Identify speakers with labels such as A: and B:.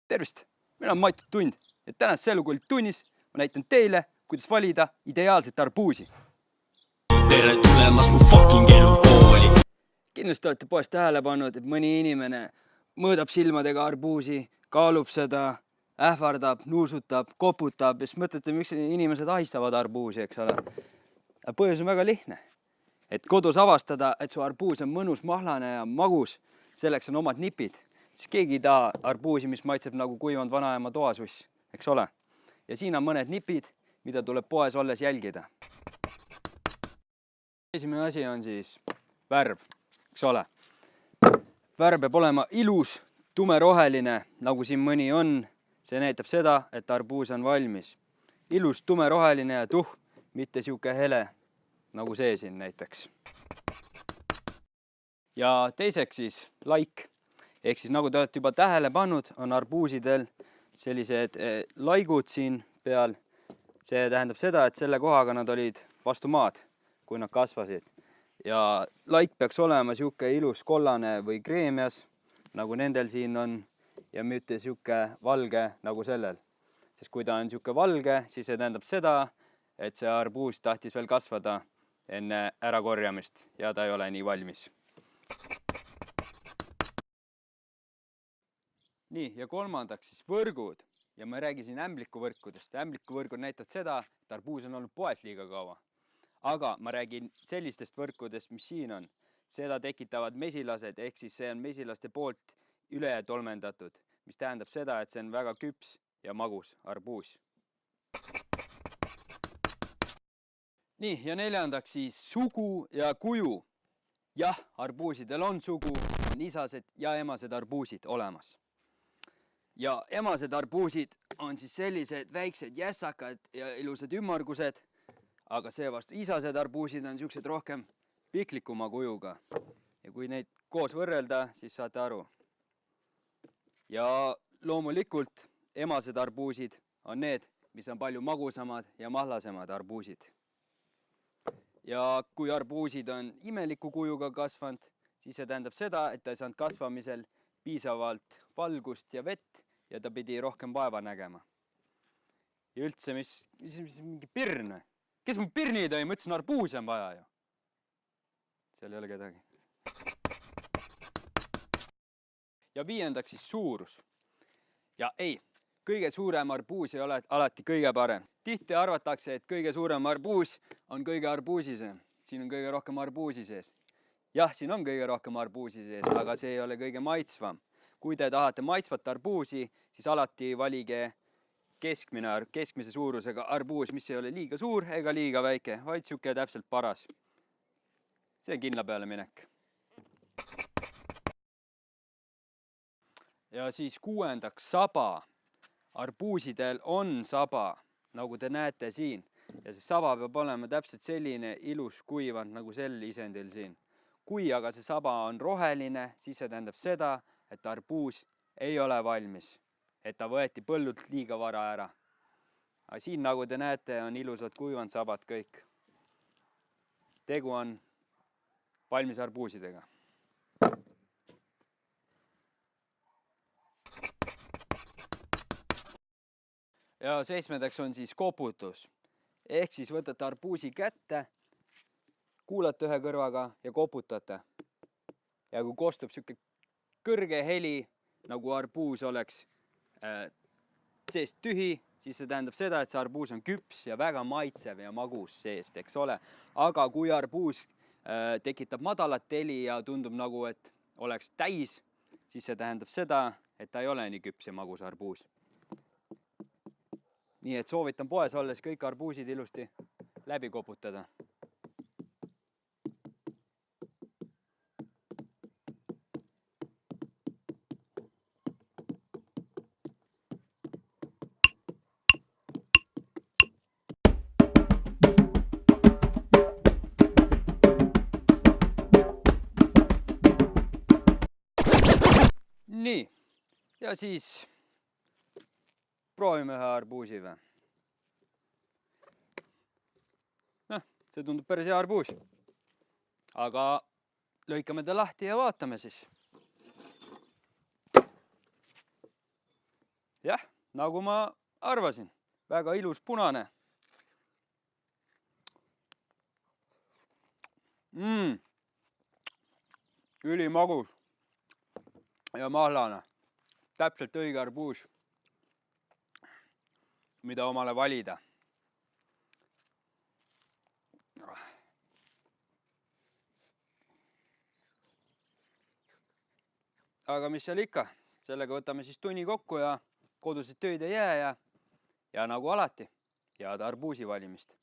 A: Tervist! Mina olen Mait Tund ja tänases Elukooli tunnis ma näitan teile, kuidas valida ideaalset arbuusi.
B: Tere tulemast mu fucking elukooli!
A: Kindlasti olete poest tähele pannud, et mõni inimene mõõdab silmadega arbuusi, kaalub seda, ähvardab, nuusutab, koputab ja siis mõtlete, miks inimesed ahistavad arbuusi, eks ole. Põhjus on väga lihtne. Et kodus avastada, et su arbuus on mõnus, mahlane ja magus, selleks on omad nipid. Siis keegi ei taha arbuusi, mis maitseb nagu kuivanud vanaema toasuss, eks ole. Ja siin on mõned nipid, mida tuleb poes olles jälgida. Esimene asi on siis värv, eks ole. Värv peab olema ilus, tumeroheline, nagu siin mõni on. See näitab seda, et arbuus on valmis. Ilus, tumeroheline ja mitte siuke hele, nagu see siin näiteks. Ja teiseks siis laik. Ehk siis nagu te olete juba tähele pannud, on arbuusidel sellised laigud siin peal. See tähendab seda, et selle kohaga nad olid vastu maad, kui nad kasvasid. Ja laik peaks olema siuke ilus kollane või kreemias, nagu nendel siin on, ja mitte siuke valge nagu sellel. Sest kui ta on siuke valge, siis see tähendab seda, et see arbuus tahtis veel kasvada enne ärakorjamist ja ta ei ole nii valmis. Nii, ja kolmandaks siis võrgud. Ja ma räägin siin ämblikuvõrkudest. Ämblikuvõrgud näitavad seda, et arbuus on olnud poes liiga kaua. Aga ma räägin sellistest võrkudest, mis siin on. Seda tekitavad mesilased, ehk siis see on mesilaste poolt üle tolmendatud, mis tähendab seda, et see on väga küps ja magus arbuus. Nii, ja neljandaks siis sugu ja kuju. Jah, arbuusidel on sugu, on isased ja emased arbuusid olemas. Ja emased arbuusid on siis sellised väiksed jässakad ja ilusad ümmargused, aga seevastu isased arbuusid on siuksed rohkem piklikuma kujuga. Ja kui neid koos võrrelda, siis saate aru. Ja loomulikult emased arbuusid on need, mis on palju magusamad ja mahlasemad arbuusid. Ja kui arbuusid on imeliku kujuga kasvanud, siis see tähendab seda, et ta ei saanud kasvamisel piisavalt valgust ja vett ja ta pidi rohkem vaeva nägema. Ja üldse, mis mingi pirn? Kes mu pirni tõi? Ma ütlesin, arbuusi on vaja ju. Seal ei ole kedagi. Ja viiendaks siis suurus. Ja ei, kõige suurem arbuus ei ole alati kõige parem. Tihti arvatakse, et kõige suurem arbuus on kõige arbuusisem. Siin on kõige rohkem arbuusi sees. Jah, siin on kõige rohkem arbuusi sees, aga see ei ole kõige maitsvam. Kui te tahate maitsvat arbuusi, siis alati valige keskmise suurusega arbuus, mis ei ole liiga suur ega liiga väike, vaid siuke täpselt paras. See on kindla peale minek. Ja siis kuuendaks saba. Arbuusidel on saba, nagu te näete siin. Ja see saba peab olema täpselt selline ilus kuivand, nagu sel isendil siin. Kui aga see saba on roheline, siis see tähendab seda, et arbuus ei ole valmis. Et ta võeti põllult liiga vara ära. Aga siin, nagu te näete, on ilusad kuivandsabad kõik. Tegu on valmis arbuusidega. Ja seitsmendaks on siis koputus. Ehk siis võtate arbuusi kätte, kuulate ühe kõrvaga ja koputate. Ja kui kostub siuke kõrge heli, nagu arbuus oleks seest tühi, siis see tähendab seda, et see arbuus on küps ja väga maitsev ja magus seest, eks ole. Aga kui arbuus tekitab madalat heli ja tundub nagu, et oleks täis, siis see tähendab seda, et ta ei ole nii küps ja magus arbuus. Nii et soovitan poes olles kõik arbuusid ilusti läbi koputada. Nii, ja siis proovime ühe arbuusi või? See tundub päris hea arbuus. Aga lõikame ta lahti ja vaatame siis. Jah, nagu ma arvasin, väga ilus punane. Ülimagus ja mahlane. Täpselt õige arbuus, mida omale valida. Aga mis seal ikka, sellega võtame siis tunni kokku ja kodused töid ei jää ja nagu alati, head arbuusi valimist.